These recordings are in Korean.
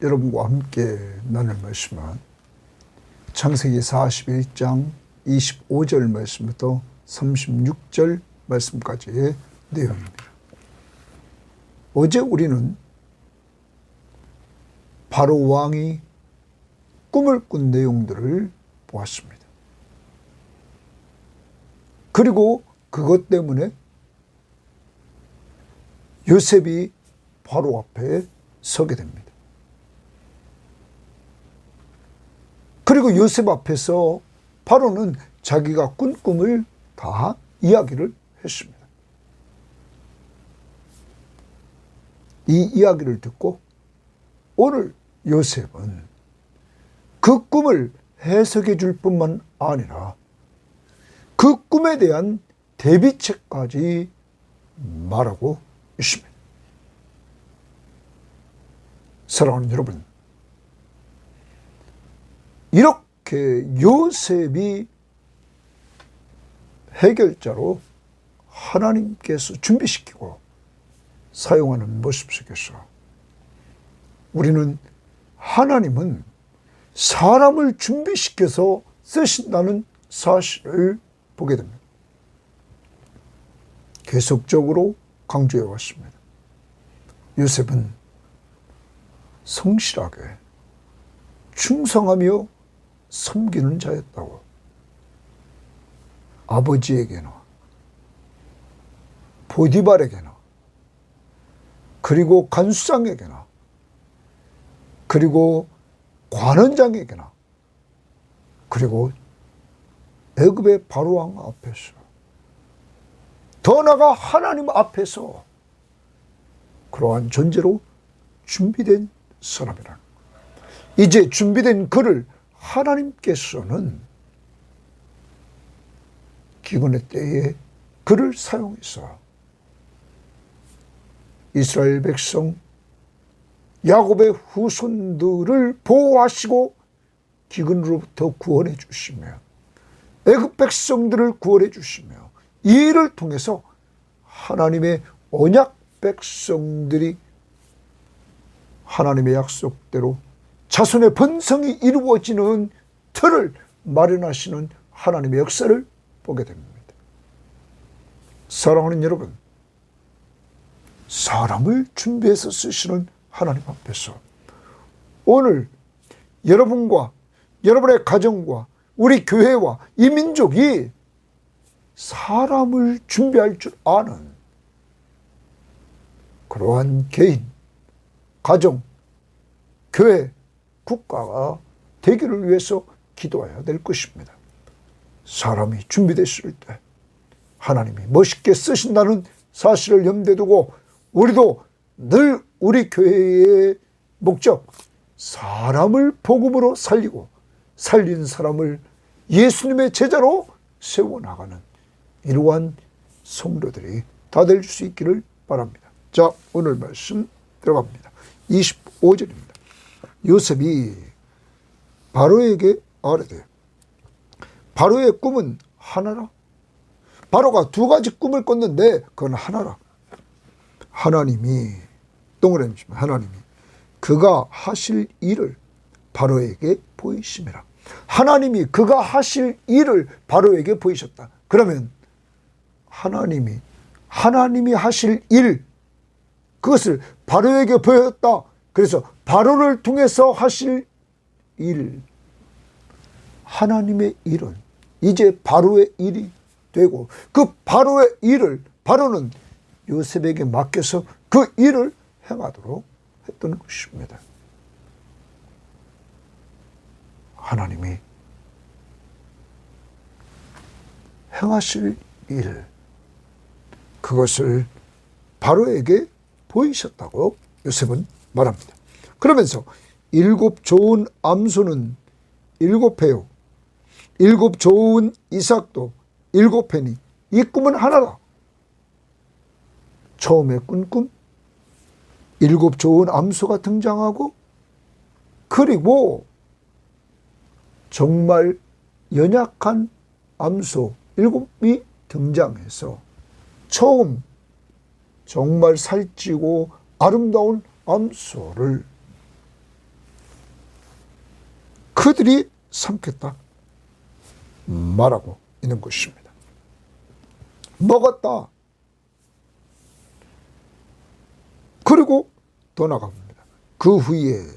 여러분과 함께 나눌 말씀은 창세기 41장 25절 말씀부터 36절 말씀까지의 내용입니다. 어제 우리는 바로 왕이 꿈을 꾼 내용들을 보았습니다. 그리고 그것 때문에 요셉이 바로 앞에 서게 됩니다. 그리고 요셉 앞에서 바로는 자기가 꾼 꿈을 다 이야기를 했습니다. 이 이야기를 듣고 오늘 요셉은 그 꿈을 해석해 줄 뿐만 아니라 그 꿈에 대한 대비책까지 말하고 있습니다. 사랑하는 여러분, 이렇게 요셉이 해결자로 하나님께서 준비시키고 사용하는 모습 속에서 우리는 하나님은 사람을 준비시켜서 쓰신다는 사실을 보게 됩니다. 계속적으로 강조해 왔습니다. 요셉은 성실하게 충성하며 섬기는 자였다고. 아버지에게나 보디발에게나 그리고 간수장에게나 그리고 관원장에게나 그리고 애굽의 바로왕 앞에서 더 나아가 하나님 앞에서 그러한 존재로 준비된 사람이라. 이제 준비된 그를 하나님께서는 기근의 때에 그를 사용해서 이스라엘 백성 야곱의 후손들을 보호하시고 기근으로부터 구원해 주시며 애굽 백성들을 구원해 주시며 이 일을 통해서 하나님의 언약 백성들이 하나님의 약속대로 자손의 번성이 이루어지는 틀을 마련하시는 하나님의 역사를 보게 됩니다. 사랑하는 여러분, 사람을 준비해서 쓰시는 하나님 앞에서 오늘 여러분과 여러분의 가정과 우리 교회와 이 민족이 사람을 준비할 줄 아는 그러한 개인, 가정, 교회, 국가가 되기를 위해서 기도해야 될 것입니다. 사람이 준비됐을 때 하나님이 멋있게 쓰신다는 사실을 염두에 두고 우리도 늘 우리 교회의 목적, 사람을 복음으로 살리고 살린 사람을 예수님의 제자로 세워나가는 이러한 성도들이 다 될 수 있기를 바랍니다. 자, 오늘 말씀 들어갑니다. 25절입니다. 요셉이 바로에게 아뢰되 바로의 꿈은 하나라. 바로가 두 가지 꿈을 꿨는데 그건 하나라. 하나님이 동그라미 치면 하나님이 그가 하실 일을 바로에게 보이심이라. 하나님이 그가 하실 일을 바로에게 보이셨다. 그러면 하나님이 하실 일, 그것을 바로에게 보였다. 그래서 바로를 통해서 하실 일, 하나님의 일은 이제 바로의 일이 되고 그 바로의 일을 바로는 요셉에게 맡겨서 그 일을 행하도록 했던 것입니다. 하나님이 행하실 일, 그것을 바로에게 보이셨다고 요셉은 말합니다. 그러면서 7 좋은 암소는 7회요 7 좋은 이삭도 7회니 이 꿈은 하나다. 처음에 꾼 꿈, 7 좋은 암소가 등장하고 그리고 정말 연약한 암소 7이 등장해서 처음 정말 살찌고 아름다운 암소를 그들이 삼켰다 말하고 있는 것입니다. 먹었다. 그리고 더 나갑니다. 그 후에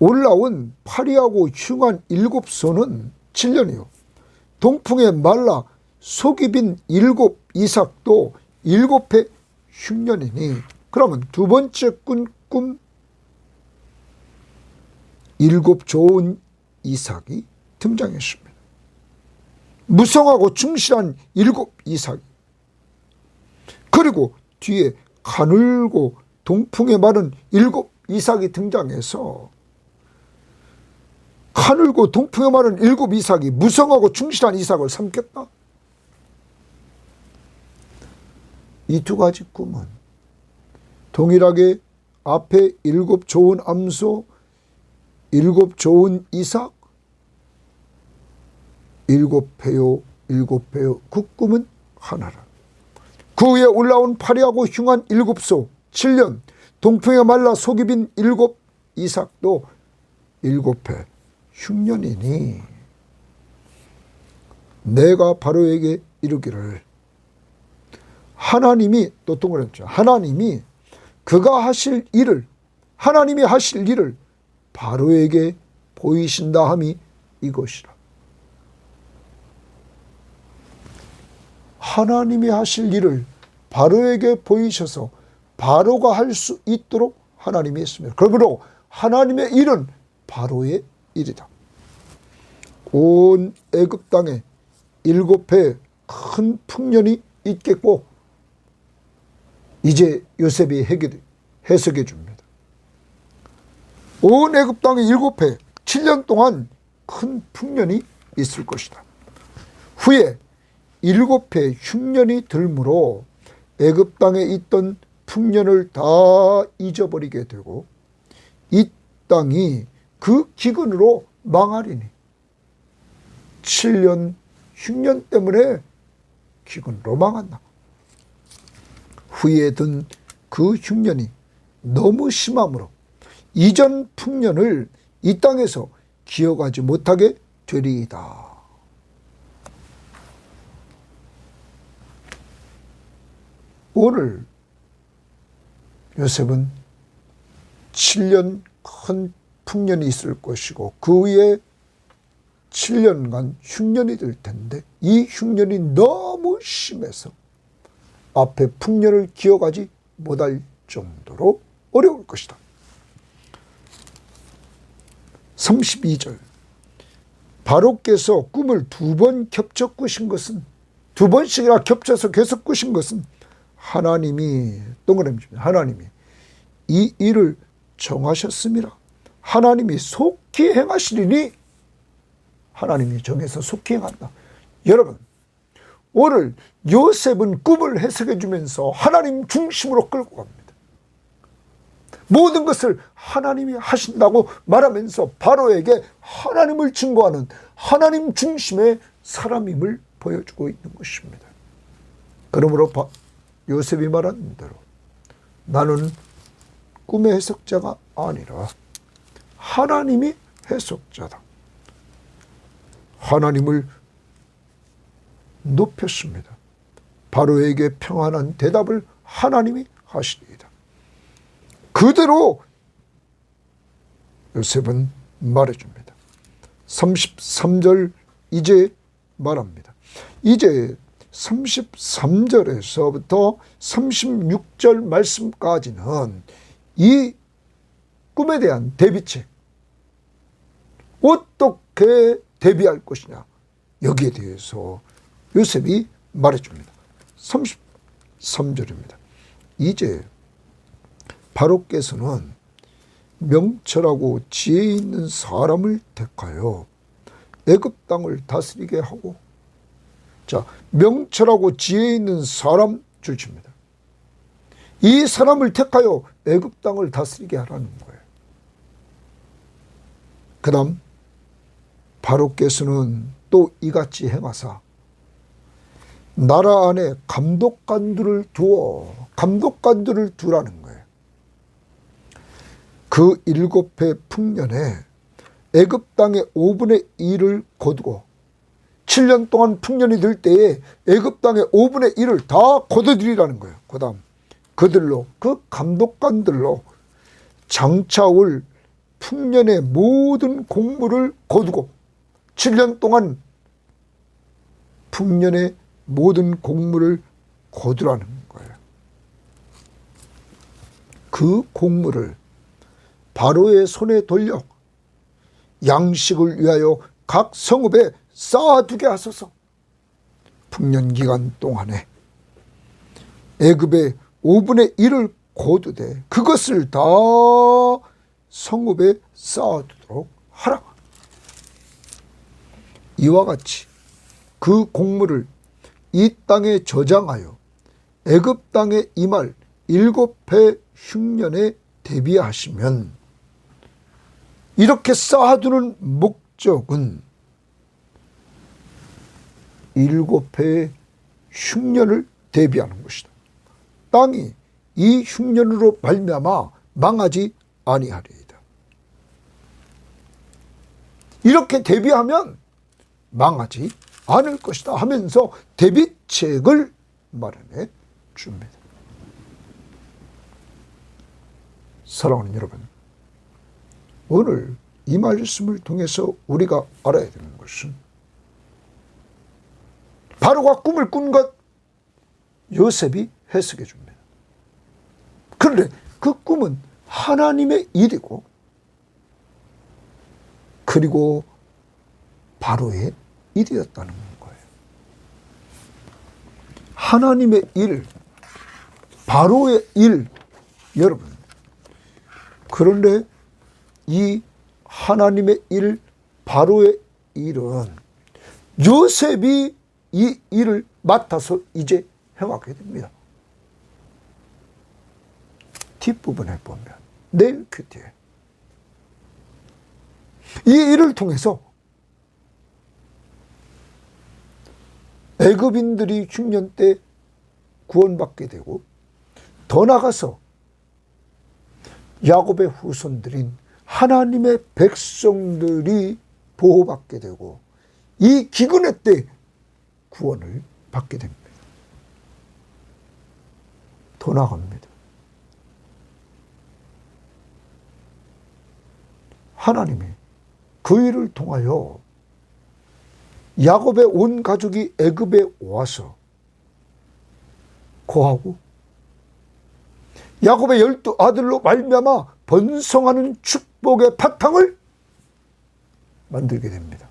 올라온 파리하고 흉한 7소는 7년이요. 동풍에 말라 속이 빈 7 이삭도 7해 흉년이니, 그러면 두 번째 꿈 7 좋은 이삭이 등장했습니다. 무성하고 충실한 7 이삭이, 그리고 뒤에 가늘고 동풍에 마른 7 이삭이 등장해서 가늘고 동풍에 마른 7 이삭이 무성하고 충실한 이삭을 삼켰다. 이 두 가지 꿈은 동일하게 앞에 7 좋은 암소, 7 좋은 이삭, 7해요, 7해요. 그 꿈은 하나라. 그 위에 올라온 파리하고 흉한 7소, 7년, 동풍에 말라 속이 빈 7 이삭도 7해 흉년이니, 내가 바로에게 이르기를, 하나님이 또 동그랬죠. 하나님이 그가 하실 일을, 하나님이 하실 일을 바로에게 보이신다 함이 이것이라. 하나님이 하실 일을 바로에게 보이셔서 바로가 할 수 있도록 하나님이 했습니다. 그러므로 하나님의 일은 바로의 일이다. 온 애굽 땅에 7해 큰 풍년이 있겠고, 이제 요셉이 해석해 줍니다. 온 애굽 땅에 7해 7년 동안 큰 풍년이 있을 것이다. 후에 7해 흉년이 들므로 애굽 땅에 있던 풍년을 다 잊어버리게 되고 이 땅이 그 기근으로 망하리니, 7년 흉년 때문에 기근으로 망한다. 후에 든 그 흉년이 너무 심함으로 이전 풍년을 이 땅에서 기억하지 못하게 되리이다. 오늘 요셉은 7년 큰 풍년이 있을 것이고 그 위에 7년간 흉년이 될 텐데, 이 흉년이 너무 심해서 앞에 풍년을 기억하지 못할 정도로 어려울 것이다. 32절, 바로께서 꿈을 2번 겹쳐 꾸신 것은, 2번씩이나 겹쳐서 계속 꾸신 것은 하나님이, 동그라미입니다. 하나님이 이 일을 정하셨습니다. 하나님이 속히 행하시리니, 하나님이 정해서 속히 행한다. 여러분, 오늘 요셉은 꿈을 해석해 주면서 하나님 중심으로 끌고 갑니다. 모든 것을 하나님이 하신다고 말하면서 바로에게 하나님을 증거하는 하나님 중심의 사람임을 보여주고 있는 것입니다. 그러므로 요셉이 말한 대로 나는 꿈의 해석자가 아니라 하나님이 해석자다. 하나님을 높였습니다. 바로에게 평안한 대답을 하나님이 하시리이다. 그대로 요셉은 말해줍니다. 33절 이제 말합니다. 이제 33절에서부터 36절 말씀까지는 이 꿈에 대한 대비책, 어떻게 대비할 것이냐, 여기에 대해서 요셉이 말해줍니다. 33절입니다. 이제 바로께서는 명철하고 지혜 있는 사람을 택하여 애굽 땅을 다스리게 하고, 자, 명철하고 지혜 있는 사람 줄칩니다. 이 사람을 택하여 애굽 땅을 다스리게 하라는 거예요. 그 다음 바로께서는 또 이같이 행하사 나라 안에 감독관들을 두라는 거예요. 그 7해 풍년에 애굽 땅의 5분의 1을 거두고 7년 동안 풍년이 들 때에 애굽 땅의 5분의 1을 다 거둬들이라는 거예요. 그 다음 그들로, 그 감독관들로 장차올 풍년의 모든 곡물을 거두고 7년 동안 풍년의 모든 곡물을 거두라는 거예요. 그 곡물을 바로의 손에 돌려 양식을 위하여 각 성읍에 쌓아두게 하소서. 풍년 기간 동안에 애굽의 5분의 1을 거두되 그것을 다 성읍에 쌓아두도록 하라. 이와 같이 그 곡물을 이 땅에 저장하여 애굽 땅에 임할 7해 흉년에 대비하시면, 이렇게 쌓아두는 목적은 7해의 흉년을 대비하는 것이다. 땅이 이 흉년으로 말미암아 망하지 아니하리이다. 이렇게 대비하면 망하지 않을 것이다 하면서 대비책을 마련해 줍니다. 사랑하는 여러분, 오늘 이 말씀을 통해서 우리가 알아야 되는 것은, 바로가 꿈을 꾼 것 요셉이 해석해 줍니다. 그런데 그 꿈은 하나님의 일이고, 그리고 바로의 일이었다는 거예요. 하나님의 일, 바로의 일, 여러분. 그런데 이 하나님의 일, 바로의 일은 요셉이 이 일을 맡아서 이제 행하게 됩니다. 뒷부분에 보면 내일 큐티에 이 일을 통해서 애굽인들이 흉년 때 구원받게 되고, 더 나아가서 야곱의 후손들인 하나님의 백성들이 보호받게 되고, 이 기근의 때 구원을 받게 됩니다. 더 나아갑니다. 하나님이 그 일을 통하여 야곱의 온 가족이 애굽에 와서 거하고, 야곱의 12아들로 말미암아 번성하는 축복의 바탕을 만들게 됩니다.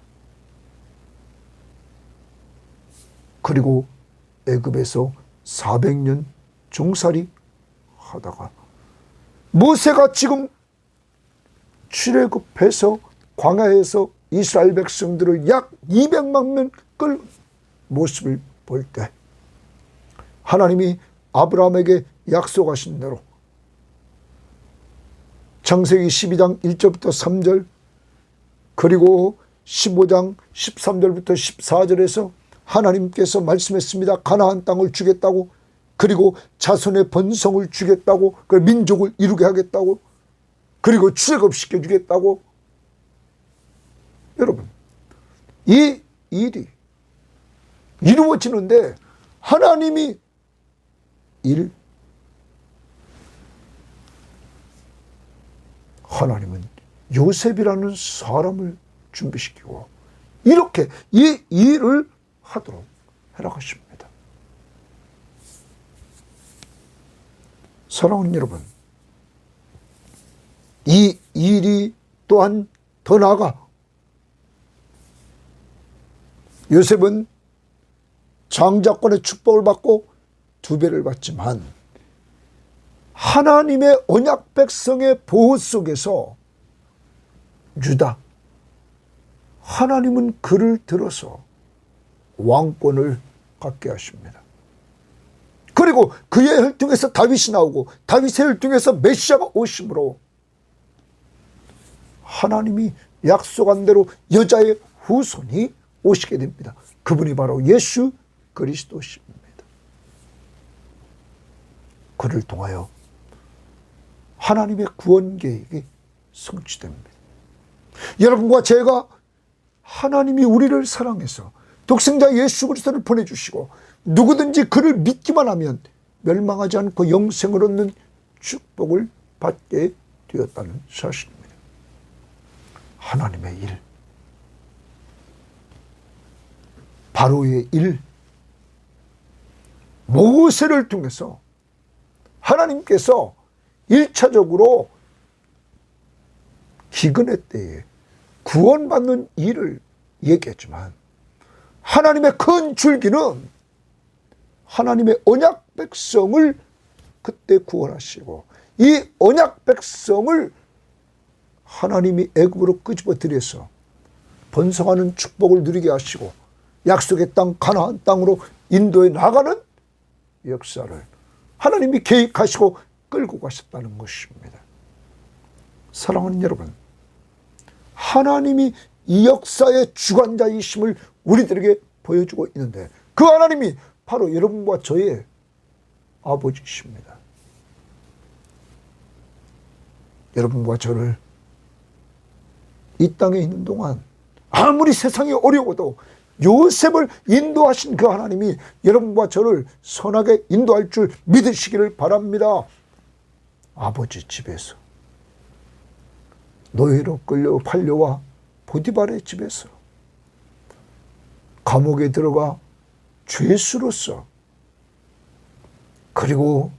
그리고 애굽에서 400년 종살이 하다가 모세가 지금 출애굽해서 광야에서 이스라엘 백성들을 약 200만 명 끌 모습을 볼 때, 하나님이 아브라함에게 약속하신 대로 창세기 12장 1절부터 3절, 그리고 15장 13절부터 14절에서 하나님께서 말씀했습니다. 가나안 땅을 주겠다고, 그리고 자손의 번성을 주겠다고, 그 민족을 이루게 하겠다고, 그리고 출애굽시켜 주겠다고. 여러분, 이 일이 이루어지는데 하나님이 하나님은 요셉이라는 사람을 준비시키고 이렇게 이 일을 하도록 해나가십니다. 사랑하는 여러분, 이 일이 또한 더 나아가 요셉은 장자권의 축복을 받고 2배를 받지만, 하나님의 언약 백성의 보호 속에서 유다, 하나님은 그를 들어서 왕권을 갖게 하십니다. 그리고 그의 혈통에서 다윗이 나오고, 다윗의 혈통에서 메시아가 오심으로 하나님이 약속한 대로 여자의 후손이 오시게 됩니다. 그분이 바로 예수 그리스도십니다. 그를 통하여 하나님의 구원 계획이 성취됩니다. 여러분과 제가 하나님이 우리를 사랑해서 독생자 예수 그리스도를 보내주시고 누구든지 그를 믿기만 하면 멸망하지 않고 영생을 얻는 축복을 받게 되었다는 사실입니다. 하나님의 일, 바로의 일, 모세를 통해서 하나님께서 1차적으로 기근의 때에 구원받는 일을 얘기했지만 하나님의 큰 줄기는 하나님의 언약 백성을 그때 구원하시고 이 언약 백성을 하나님이 애굽으로 끄집어 들여서 번성하는 축복을 누리게 하시고 약속의 땅 가나안 땅으로 인도해 나가는 역사를 하나님이 계획하시고 끌고 가셨다는 것입니다. 사랑하는 여러분, 하나님이 이 역사의 주관자이심을 우리들에게 보여주고 있는데 그 하나님이 바로 여러분과 저의 아버지십니다. 여러분과 저를 이 땅에 있는 동안 아무리 세상이 어려워도 요셉을 인도하신 그 하나님이 여러분과 저를 선하게 인도할 줄 믿으시기를 바랍니다. 아버지 집에서 노예로 끌려 팔려와 보디발의 집에서 감옥에 들어가 죄수로서 그리고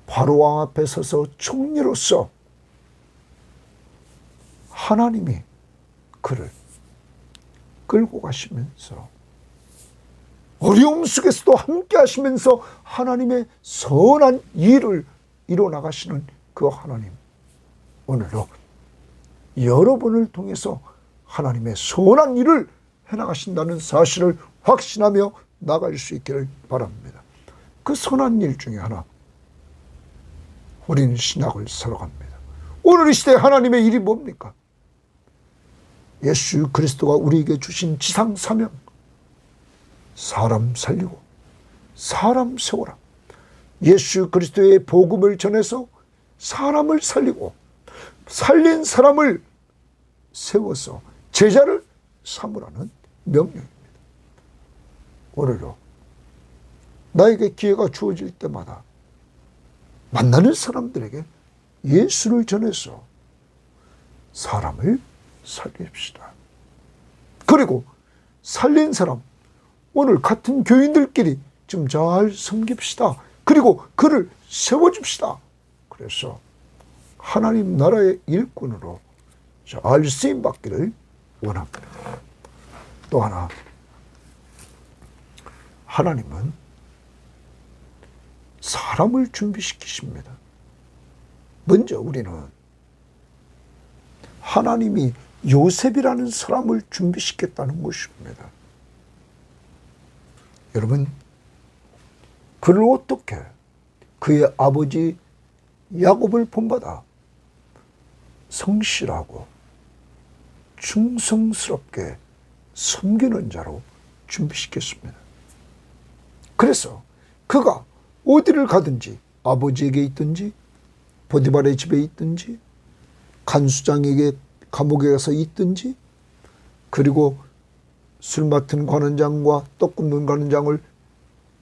바로왕 앞에 서서 총리로서 하나님이 그를 끌고 가시면서 어려움 속에서도 함께 하시면서 하나님의 선한 일을 이뤄나가시는 그 하나님, 오늘도 여러분을 통해서 하나님의 선한 일을 해나가신다는 사실을 확신하며 나갈 수 있기를 바랍니다. 그 선한 일 중에 하나, 우리는 신학을 살아갑니다. 오늘 이 시대에 하나님의 일이 뭡니까? 예수 그리스도가 우리에게 주신 지상 사명, 사람 살리고 사람 세우라. 예수 그리스도의 복음을 전해서 사람을 살리고 살린 사람을 세워서 제자를 삼으라는 명령입니다. 오늘도 나에게 기회가 주어질 때마다 만나는 사람들에게 예수를 전해서 사람을 살립시다. 그리고 살린 사람, 오늘 같은 교인들끼리 좀 잘 섬깁시다. 그리고 그를 세워줍시다. 그래서 하나님 나라의 일꾼으로 잘 쓰임받기를 원합니다. 또 하나, 하나님은 사람을 준비시키십니다. 먼저 우리는 하나님이 요셉이라는 사람을 준비시켰다는 것입니다. 여러분, 그를 어떻게 그의 아버지 야곱을 본받아 성실하고 충성스럽게 섬기는 자로 준비시켰습니다. 그래서 그가 어디를 가든지, 아버지에게 있든지 보디발의 집에 있든지 간수장에게 감옥에 가서 있든지, 그리고 술 맡은 관원장과 떡 굽는 관원장을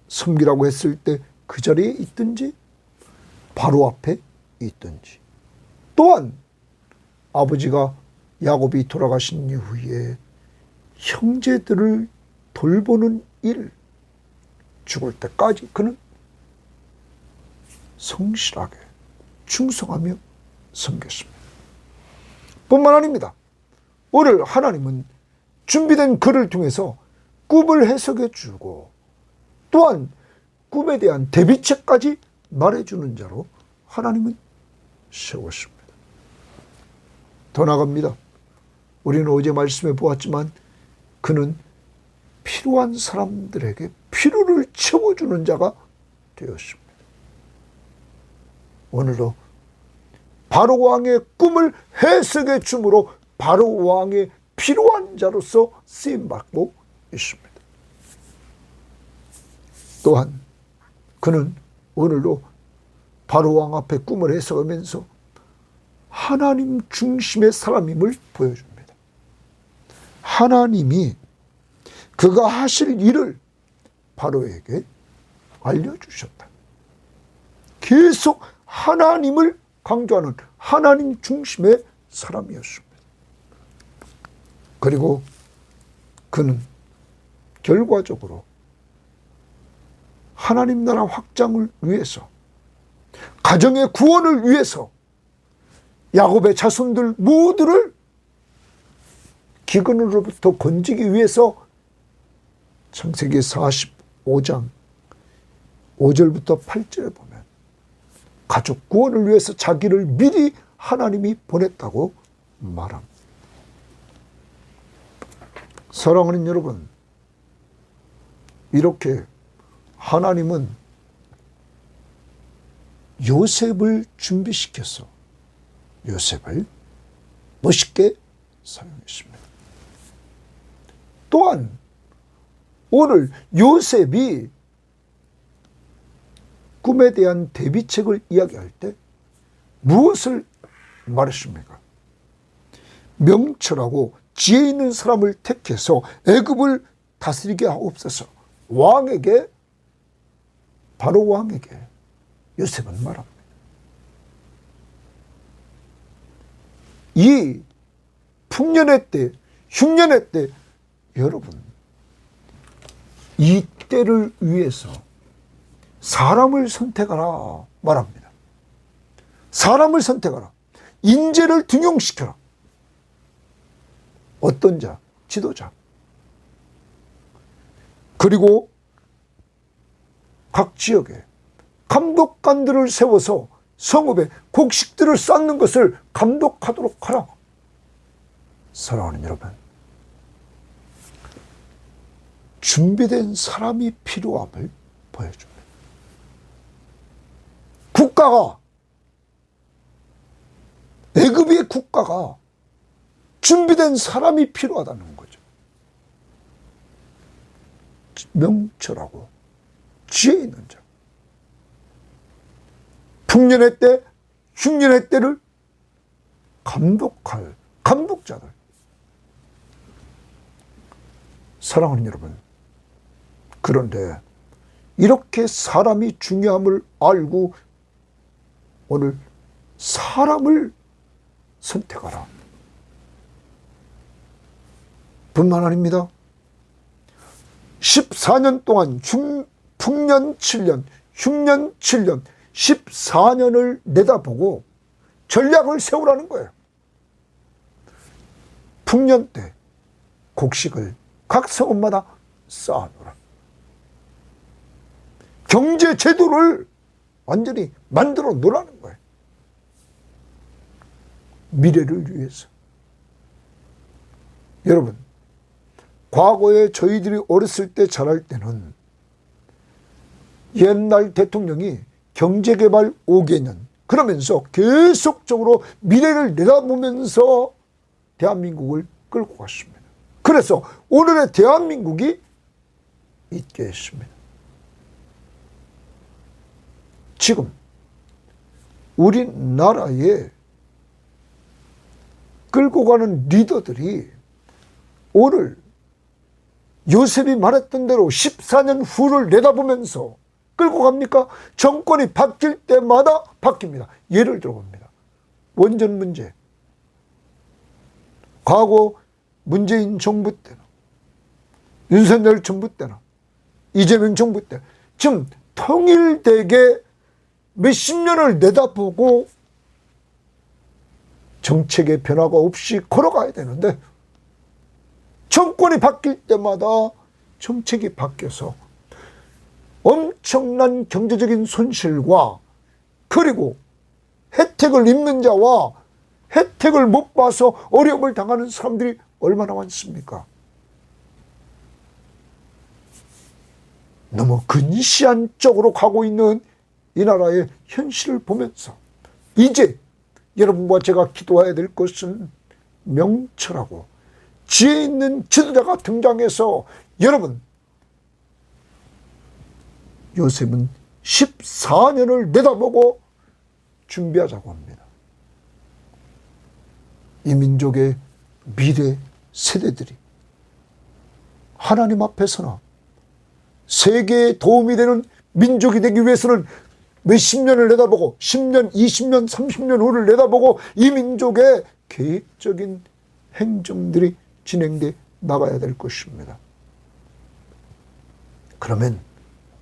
섬기라고 했을 때 그 자리에 있든지 바로 앞에 있든지, 또한 아버지가 야곱이 돌아가신 이후에 형제들을 돌보는 일, 죽을 때까지 그는 성실하게 충성하며 섬겼습니다. 뿐만 아닙니다. 오늘 하나님은 준비된 그를 통해서 꿈을 해석해 주고 또한 꿈에 대한 대비책까지 말해주는 자로 하나님은 세웠습니다. 더 나아갑니다. 우리는 어제 말씀해 보았지만 그는 필요한 사람들에게 필요를 채워주는 자가 되었습니다. 오늘도 바로 왕의 꿈을 해석해 줌으로 바로 왕의 필요한 자로서 쓰임받고 있습니다. 또한 그는 오늘도 바로 왕 앞에 꿈을 해석하면서 하나님 중심의 사람임을 보여줍니다. 하나님이 그가 하실 일을 바로에게 알려주셨다. 계속 하나님을 강조하는 하나님 중심의 사람이었습니다. 그리고 그는 결과적으로 하나님 나라 확장을 위해서, 가정의 구원을 위해서 야곱의 자손들 모두를 기근으로부터 건지기 위해서 창세기 45장 5절부터 8절에 보면 가족 구원을 위해서 자기를 미리 하나님이 보냈다고 말합니다. 사랑하는 여러분, 이렇게 하나님은 요셉을 준비시켜서 요셉을 멋있게 사용했습니다. 또한 오늘 요셉이 꿈에 대한 대비책을 이야기할 때 무엇을 말했습니까? 명철하고 지혜 있는 사람을 택해서 애굽을 다스리게 하옵소서. 왕에게, 바로 왕에게 요셉은 말합니다. 이 풍년의 때, 흉년의 때, 여러분, 이 때를 위해서 사람을 선택하라 말합니다. 사람을 선택하라. 인재를 등용시켜라. 어떤 자? 지도자. 그리고 각 지역에 감독관들을 세워서 성읍에 곡식들을 쌓는 것을 감독하도록 하라. 사랑하는 여러분, 준비된 사람이 필요함을 보여줍니다. 국가가, 애굽의 국가가 준비된 사람이 필요하다는 거죠. 명철하고 지혜 있는 자. 풍년의 때, 흉년의 때를 감독할 감독자들. 사랑하는 여러분, 그런데 이렇게 사람이 중요함을 알고 오늘 사람을 선택하라 뿐만 아닙니다. 14년 동안 풍년 7년, 흉년 7년, 14년을 내다보고 전략을 세우라는 거예요. 풍년 때 곡식을 각 성읍마다 쌓아놓으라. 경제 제도를 완전히 만들어 놓으라는 거예요. 미래를 위해서. 여러분, 과거에 저희들이 어렸을 때 자랄 때는 옛날 대통령이 경제개발 5개년 그러면서 계속적으로 미래를 내다보면서 대한민국을 끌고 갔습니다. 그래서 오늘의 대한민국이 있게 했습니다. 지금 우리나라에 끌고 가는 리더들이 오늘 요셉이 말했던 대로 14년 후를 내다보면서 끌고 갑니까? 정권이 바뀔 때마다 바뀝니다. 예를 들어봅니다. 원전 문제. 과거 문재인 정부 때나 윤석열 정부 때나 이재명 정부 때 지금 통일되게 몇십 년을 내다보고 정책의 변화가 없이 걸어가야 되는데 정권이 바뀔 때마다 정책이 바뀌어서 엄청난 경제적인 손실과 그리고 혜택을 입는 자와 혜택을 못 봐서 어려움을 당하는 사람들이 얼마나 많습니까? 너무 근시안 쪽으로 가고 있는 이 나라의 현실을 보면서 이제 여러분과 제가 기도해야 될 것은 명철하고 지혜 있는 지도자가 등장해서 여러분, 요셉은 14년을 내다보고 준비하자고 합니다. 이 민족의 미래 세대들이 하나님 앞에서나 세계에 도움이 되는 민족이 되기 위해서는 몇십 년을 내다보고 10년, 20년, 30년 후를 내다보고 이 민족의 계획적인 행정들이 진행돼 나가야 될 것입니다. 그러면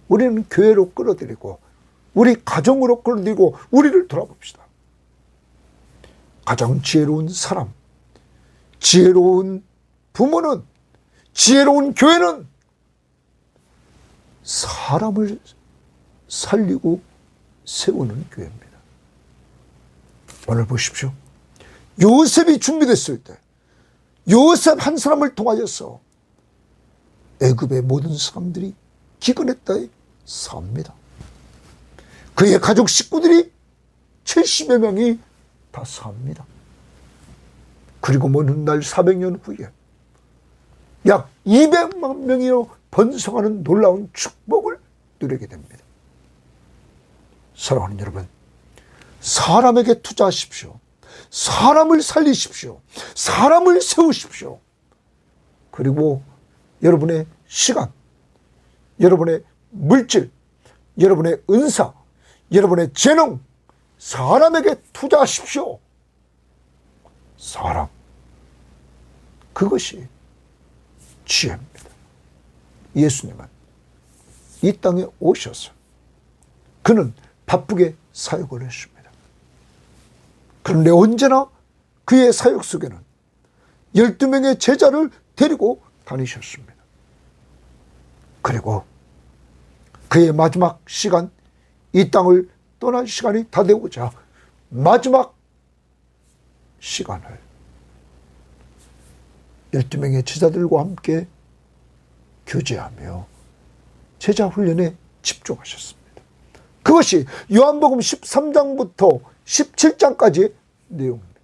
우리는 교회로 끌어들이고 우리 가정으로 끌어들이고 우리를 돌아봅시다. 가장 지혜로운 사람, 지혜로운 부모는, 지혜로운 교회는 사람을 살리고 세우는 교회입니다. 오늘 보십시오. 요셉이 준비됐을 때 요셉 한 사람을 통하여서 애굽의 모든 사람들이 기근했다에 삽니다. 그의 가족 식구들이 70여 명이 다 삽니다. 그리고 먼 훗날 400년 후에 약 200만 명이로 번성하는 놀라운 축복을 누리게 됩니다. 사랑하는 여러분, 사람에게 투자하십시오. 사람을 살리십시오. 사람을 세우십시오. 그리고 여러분의 시간, 여러분의 물질, 여러분의 은사, 여러분의 재능, 사람에게 투자하십시오. 사람, 그것이 지혜입니다. 예수님은 이 땅에 오셔서 그는 바쁘게 사역을 했습니다. 그런데 언제나 그의 사역 속에는 12명의 제자를 데리고 다니셨습니다. 그리고 그의 마지막 시간, 이 땅을 떠날 시간이 다 되고자 마지막 시간을 12명의 제자들과 함께 교제하며 제자 훈련에 집중하셨습니다. 그것이 요한복음 13장부터 17장까지의 내용입니다.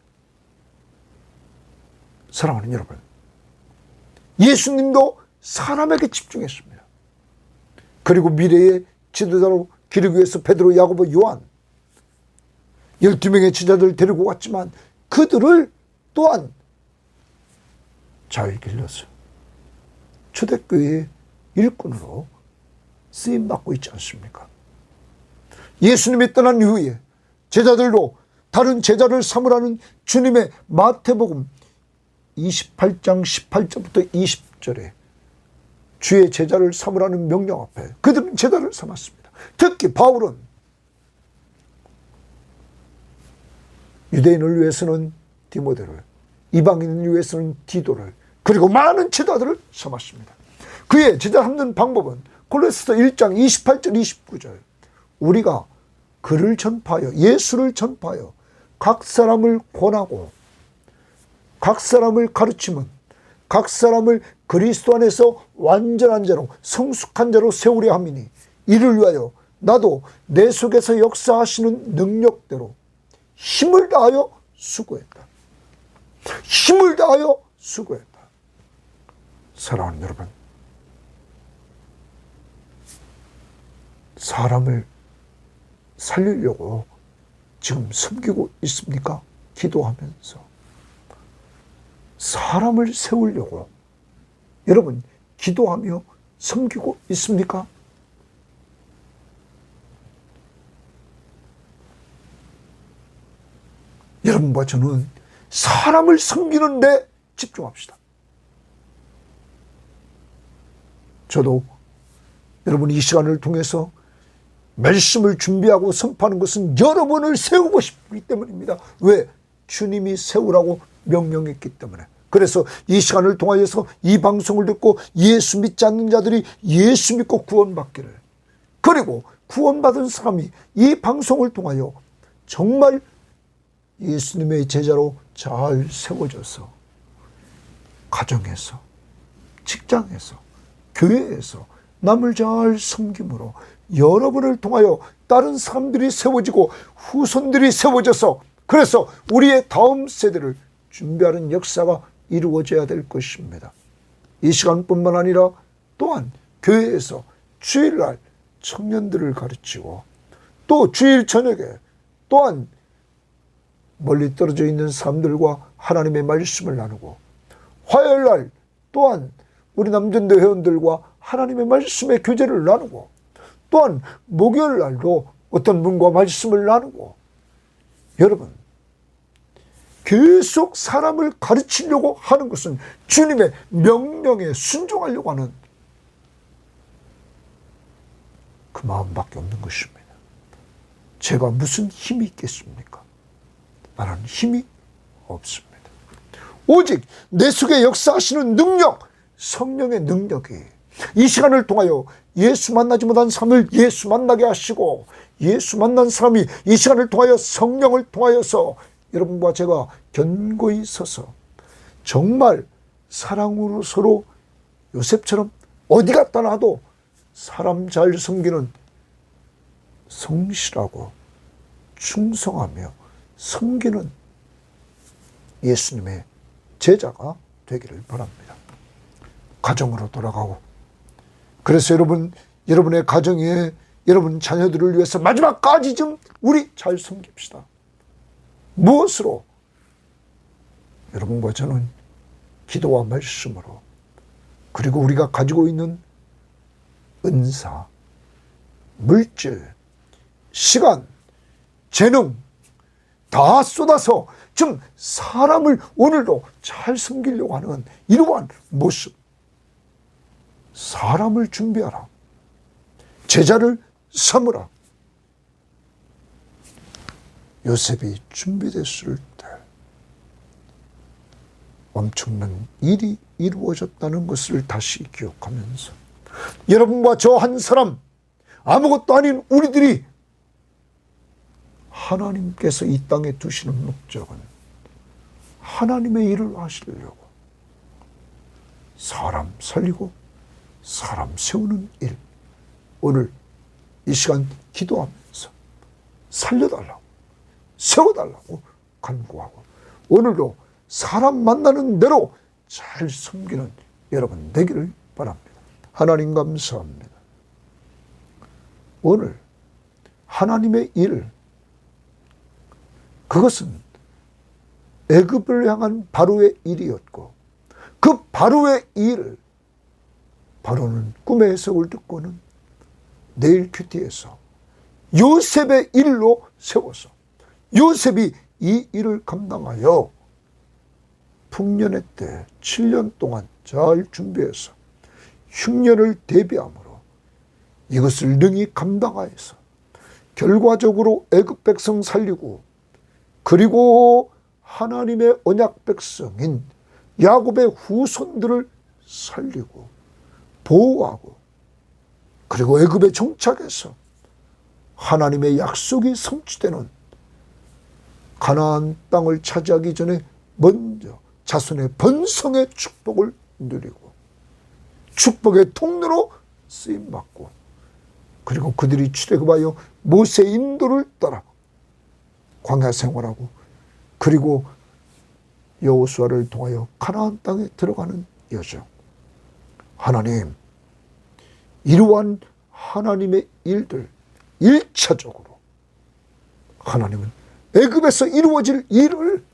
사랑하는 여러분, 예수님도 사람에게 집중했습니다. 그리고 미래의 지도자로 기르기 위해서 베드로, 야고보, 요한 12명의 제자들을 데리고 왔지만 그들을 또한 잘 길러서 초대교회의 일꾼으로 쓰임받고 있지 않습니까? 예수님이 떠난 이후에 제자들로 다른 제자를 삼으라는 주님의 마태복음 28장 18절부터 20절에 주의 제자를 삼으라는 명령 앞에 그들은 제자를 삼았습니다. 특히 바울은 유대인을 위해서는 디모데를, 이방인을 위해서는 디도를, 그리고 많은 제자들을 삼았습니다. 그의 제자 삼는 방법은 골로새서 1장 28절 29절 우리가 그를 전파하여, 예수를 전파하여 각 사람을 권하고 각 사람을 가르치면 각 사람을 그리스도 안에서 완전한 자로 성숙한 자로 세우려 함이니 이를 위하여 나도 내 속에서 역사하시는 능력대로 힘을 다하여 수고했다. 힘을 다하여 수고했다. 사랑하는 여러분, 사람을 살리려고 지금 섬기고 있습니까? 기도하면서. 사람을 세우려고 여러분 기도하며 섬기고 있습니까? 여러분과 저는 사람을 섬기는 데 집중합시다. 저도 여러분 이 시간을 통해서 말씀을 준비하고 선포하는 것은 여러분을 세우고 싶기 때문입니다. 왜? 주님이 세우라고 명령했기 때문에. 그래서 이 시간을 통하여서 이 방송을 듣고 예수 믿지 않는 자들이 예수 믿고 구원받기를, 그리고 구원받은 사람이 이 방송을 통하여 정말 예수님의 제자로 잘 세워져서 가정에서, 직장에서, 교회에서 남을 잘 섬김으로 여러분을 통하여 다른 사람들이 세워지고 후손들이 세워져서 그래서 우리의 다음 세대를 준비하는 역사가 이루어져야 될 것입니다. 이 시간뿐만 아니라 또한 교회에서 주일날 청년들을 가르치고 또 주일 저녁에 또한 멀리 떨어져 있는 사람들과 하나님의 말씀을 나누고, 화요일날 또한 우리 남전도 회원들과 하나님의 말씀의 교제를 나누고, 또한 목요일날도 어떤 분과 말씀을 나누고, 여러분 계속 사람을 가르치려고 하는 것은 주님의 명령에 순종하려고 하는 그 마음밖에 없는 것입니다. 제가 무슨 힘이 있겠습니까? 나는 힘이 없습니다. 오직 내 속에 역사하시는 능력, 성령의 능력이 이 시간을 통하여 예수 만나지 못한 사람을 예수 만나게 하시고, 예수 만난 사람이 이 시간을 통하여 성령을 통하여서 여러분과 제가 견고히 서서 정말 사랑으로 서로 요셉처럼 어디 갔다 놔도 사람 잘 섬기는 성실하고 충성하며 섬기는 예수님의 제자가 되기를 바랍니다. 가정으로 돌아가고, 그래서 여러분의 가정에 여러분 자녀들을 위해서 마지막까지 좀 우리 잘 섬깁시다. 무엇으로? 여러분과 저는 기도와 말씀으로, 그리고 우리가 가지고 있는 은사, 물질, 시간, 재능 다 쏟아서 좀 사람을 오늘도 잘 섬기려고 하는 이러한 모습. 사람을 준비하라. 제자를 삼으라. 요셉이 준비됐을 때 엄청난 일이 이루어졌다는 것을 다시 기억하면서, 여러분과 저 한 사람, 아무것도 아닌 우리들이 하나님께서 이 땅에 두시는 목적은 하나님의 일을 하시려고, 사람 살리고 사람 세우는 일, 오늘 이 시간 기도하면서 살려달라고, 세워달라고 간구하고, 오늘도 사람 만나는 대로 잘 섬기는 여러분 되기를 바랍니다. 하나님 감사합니다. 오늘 하나님의 일, 그것은 애굽을 향한 바로의 일이었고, 그 바로의 일을 바로는 꿈의 해석을 듣고는 내일 큐티에서 요셉의 일로 세워서 요셉이 이 일을 감당하여 풍년의 때 7년 동안 잘 준비해서 흉년을 대비함으로 이것을 능히 감당하여서 결과적으로 애굽 백성 살리고, 그리고 하나님의 언약 백성인 야곱의 후손들을 살리고 보호하고, 그리고 애굽에 정착해서 하나님의 약속이 성취되는 가나안 땅을 차지하기 전에 먼저 자손의 번성의 축복을 누리고 축복의 통로로 쓰임받고, 그리고 그들이 출애굽하여 모세의 인도를 따라 광야 생활하고, 그리고 여호수아를 통하여 가나안 땅에 들어가는 여정. 하나님, 이러한 하나님의 일들, 1차적으로 하나님은 애굽에서 이루어질 일을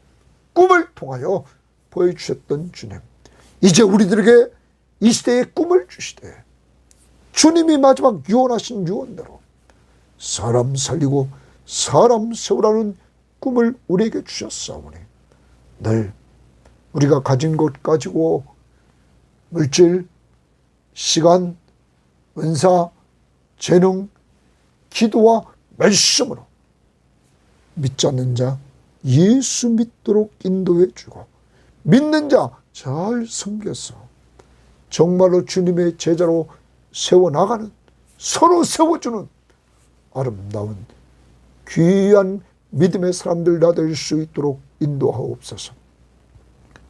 꿈을 통하여 보여주셨던 주님, 이제 우리들에게 이 시대의 꿈을 주시되 주님이 마지막 유언하신 유언대로 사람 살리고 사람 세우라는 꿈을 우리에게 주셨사오니, 늘 우리가 가진 것 가지고 물질, 시간, 은사, 재능, 기도와 말씀으로 믿지 않는 자 예수 믿도록 인도해 주고, 믿는 자 잘 섬겨서 정말로 주님의 제자로 세워나가는, 서로 세워주는 아름다운 귀한 믿음의 사람들 다 될 수 있도록 인도하옵소서.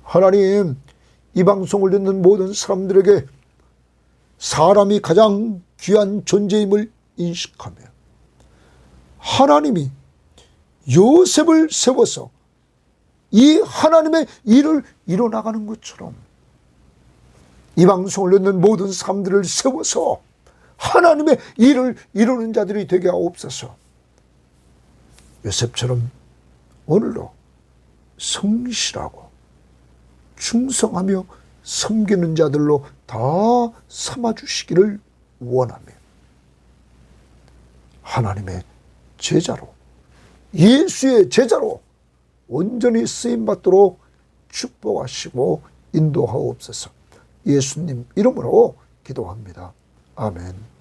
하나님, 이 방송을 듣는 모든 사람들에게 사람이 가장 귀한 존재임을 인식하며 하나님이 요셉을 세워서 이 하나님의 일을 이뤄나가는 것처럼 이 방송을 듣는 모든 사람들을 세워서 하나님의 일을 이루는 자들이 되게 하옵소서. 요셉처럼 오늘도 성실하고 충성하며 섬기는 자들로 다 삼아주시기를 원하며 하나님의 제자로, 예수의 제자로 온전히 쓰임받도록 축복하시고 인도하옵소서. 예수님 이름으로 기도합니다. 아멘.